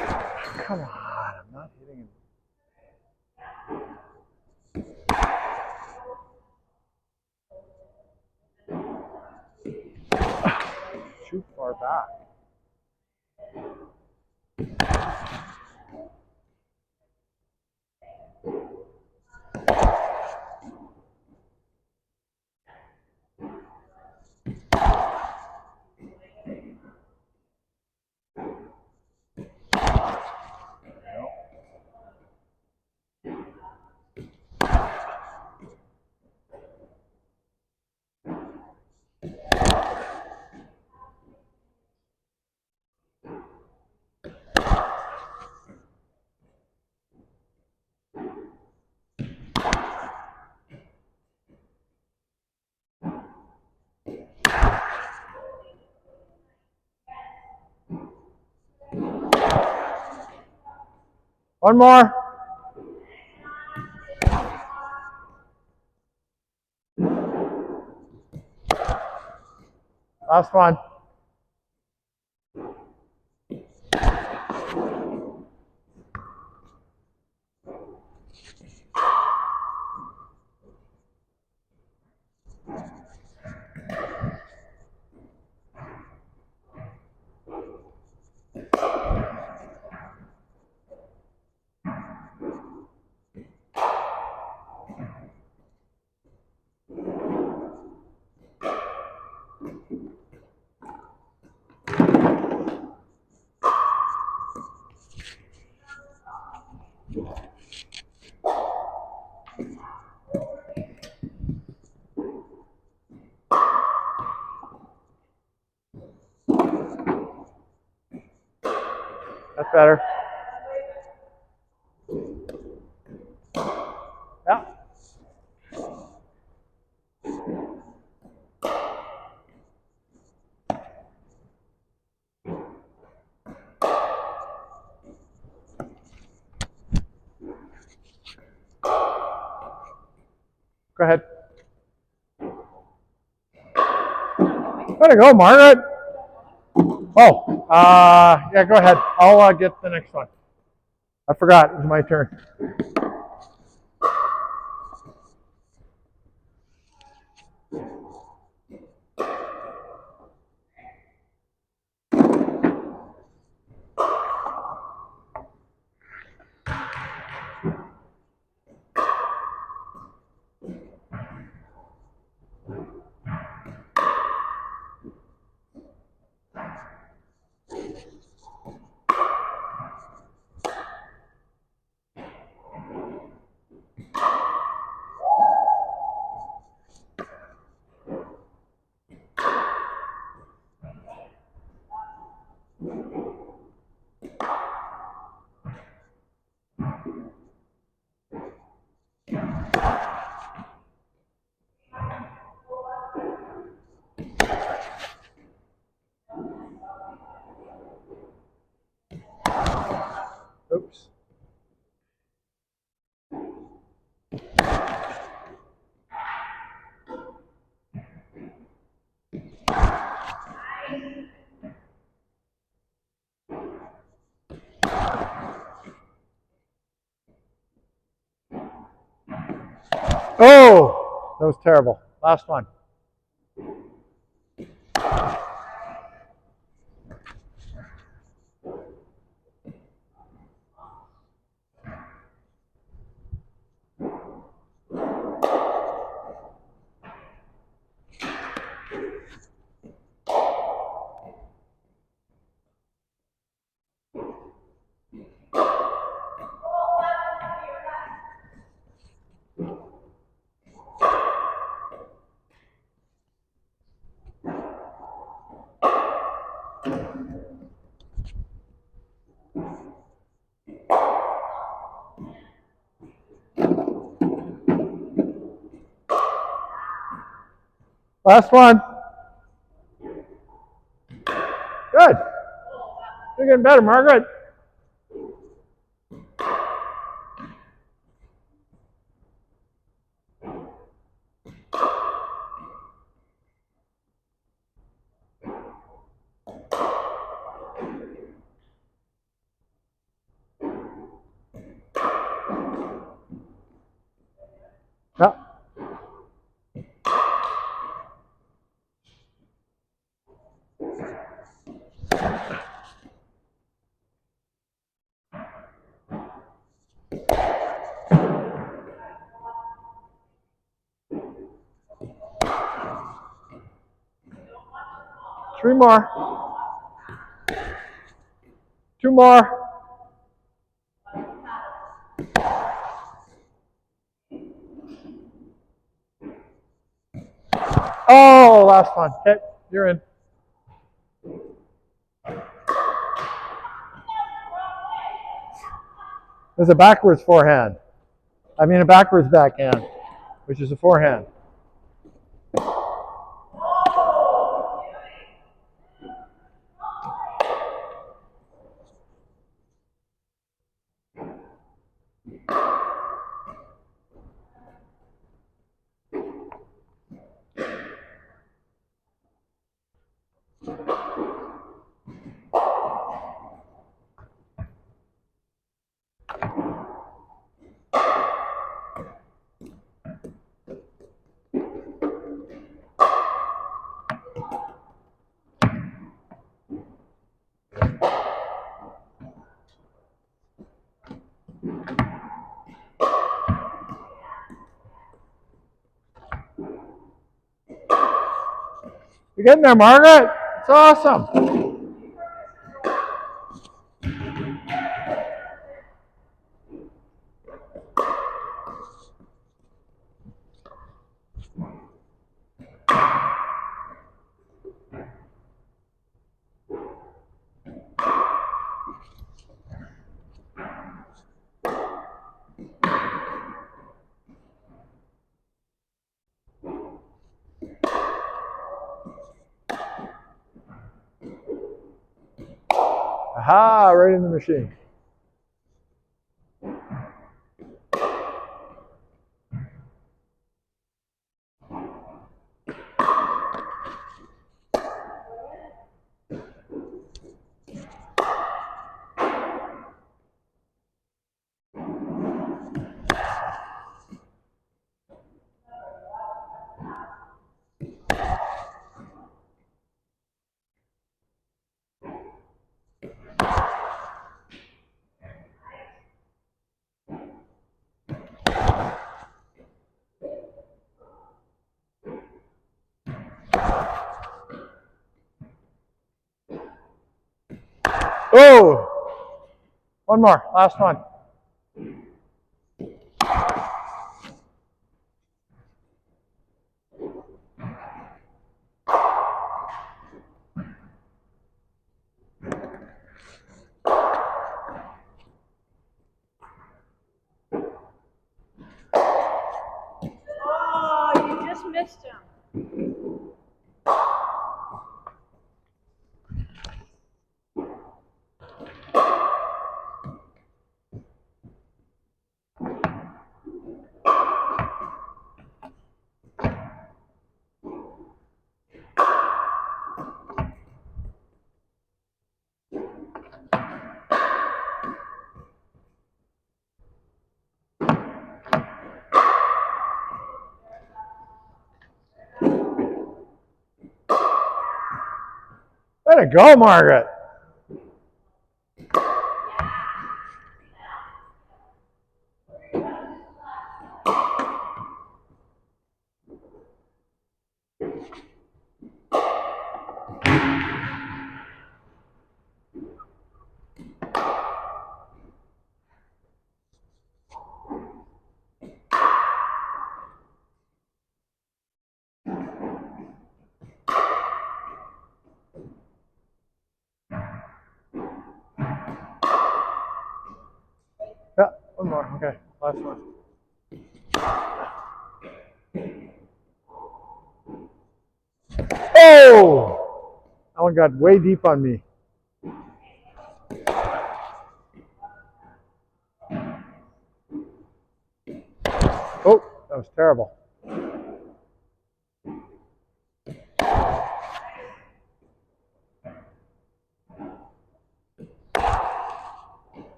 Come on, I'm not hitting him. Too far back. One more. Last one. That's better. Yeah. Go ahead. Way to go, Margaret. Oh, yeah, go ahead. I'll get the next one. I forgot. It was my turn. That was terrible. Last one. Last one. Good. You're getting better, Margaret. Yeah. 3 more. 2 more. Oh, last one. Okay, you're in. There's a backwards forehand. I mean a backwards backhand, which is a forehand. You're getting there, Margaret. It's awesome. Aha, right in the machine. Oh, one more, last one. Oh, you just missed him. Way to go, Margaret. Yeah, one more. Okay, last one. Oh! That one got way deep on me. Oh, that was terrible.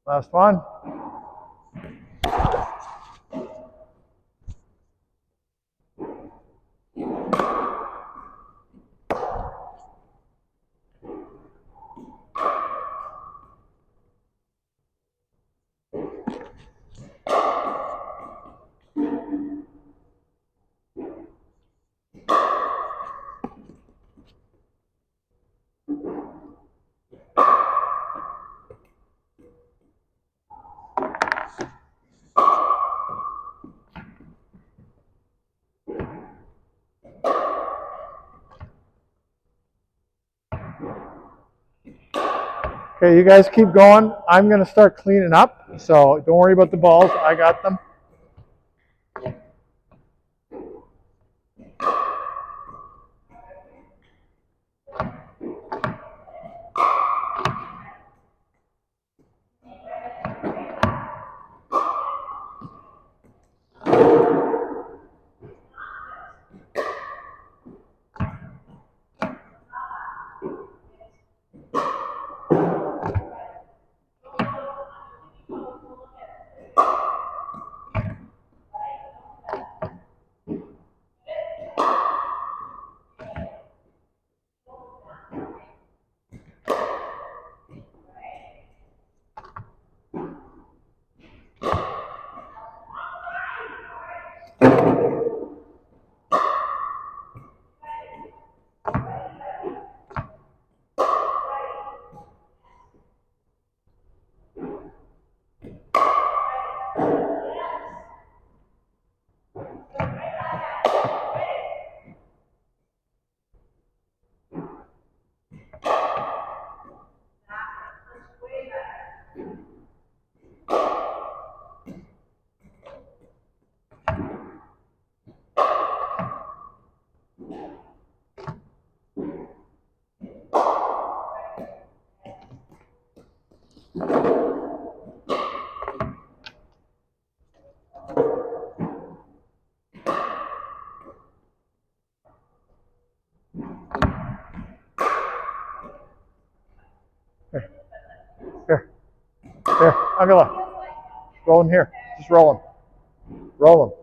Last one. Okay, you guys keep going. I'm going to start cleaning up, so don't worry about the balls. I got them. Here, here, here, Angela. Roll them here. Just roll them. Roll them.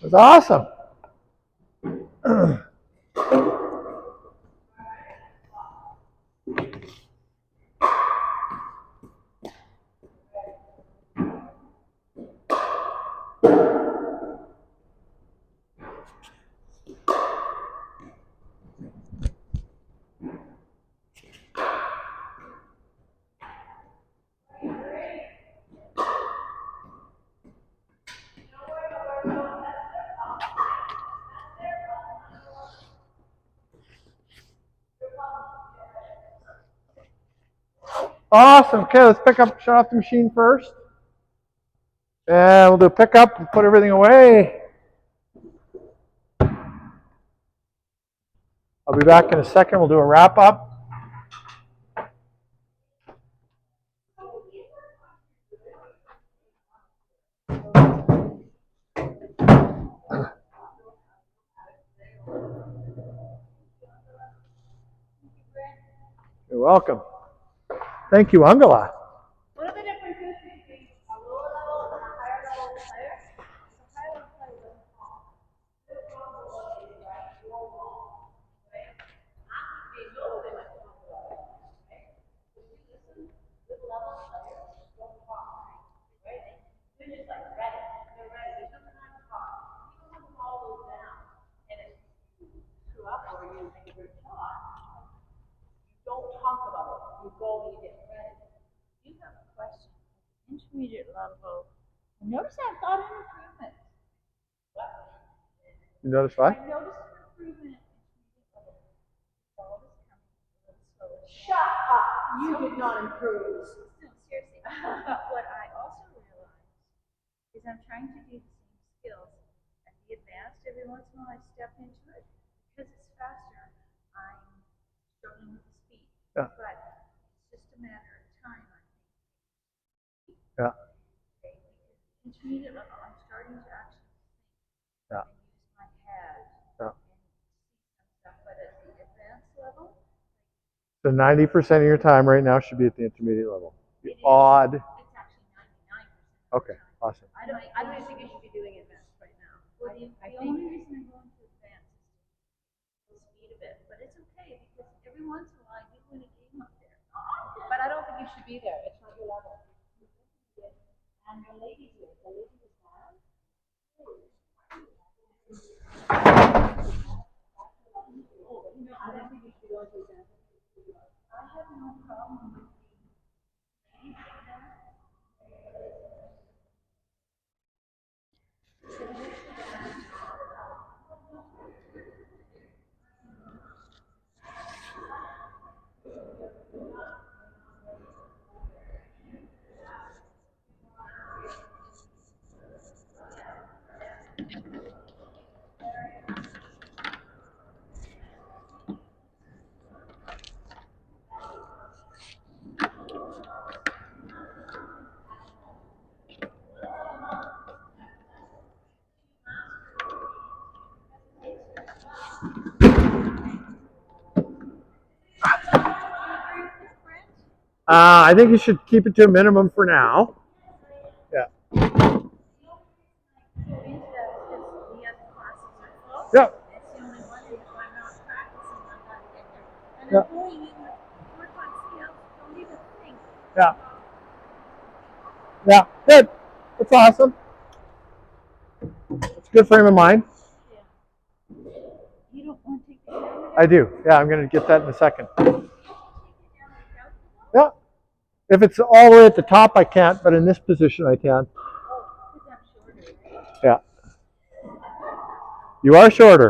It was awesome. Awesome. Okay, let's shut off the machine first. And we'll do a pickup and put everything away. I'll be back in a second. We'll do a wrap up. You're welcome. Thank you, Angela. What are the differences between a lower level and a higher level player? The higher level player doesn't talk. Their probability is right, you're wrong. Right? They know they might talk about it. Right? If you listen, good level players don't talk. Right? They're just like ready. They're ready. There's no time to talk. Even when the ball goes down and it screw up or you make a good shot, don't talk about it. You go and you get ready. You have a question. Intermediate level. I noticed I've got an improvement. What? You notice what? I noticed an improvement at intermediate level. The ball is coming a little slower. Shut up! You did not improve. No, seriously. But what I also realized is I'm trying to do the same skills at the advanced. Every once in a while I step into it because it's faster. I'm struggling with the speed. Yeah. But it's just a matter of time, I think. Yeah. Okay, because intermediate level, I'm starting to actually think Yeah. and use my head Yeah. and see some stuff. But at the advanced level, So 90% of your time right now should be at the intermediate level. it is. Odd. It's actually 99% of Okay, the time. awesome. I don't even think you should be doing advanced right now. Well, the only reason I'm going to advance is to speed a bit, but it's okay because every once in a while I do win a game up there. But I don't think you should be there. It's not your level. And the ladies here, the ladies is mad. Oh, you know, I don't think you should go to advanced. I have no problem with the ladies I think you should keep it to a minimum for now. Yeah. go into that because the other classes are full. Yeah. It's the only one, and if I'm not practicing, I'm not getting there. And Yeah. I'm going in to work on skills. Don't even think. Yeah. Yeah. Good. That's awesome. It's a good frame of mind. Yeah. You don't want to take the camera down? I do. Yeah, I'm going to get that in a second. Take it down without the ball? Yeah. If it's all the way at the top, I can't, but in this position, I can. Oh, because I'm shorter, right? Yeah. You are shorter.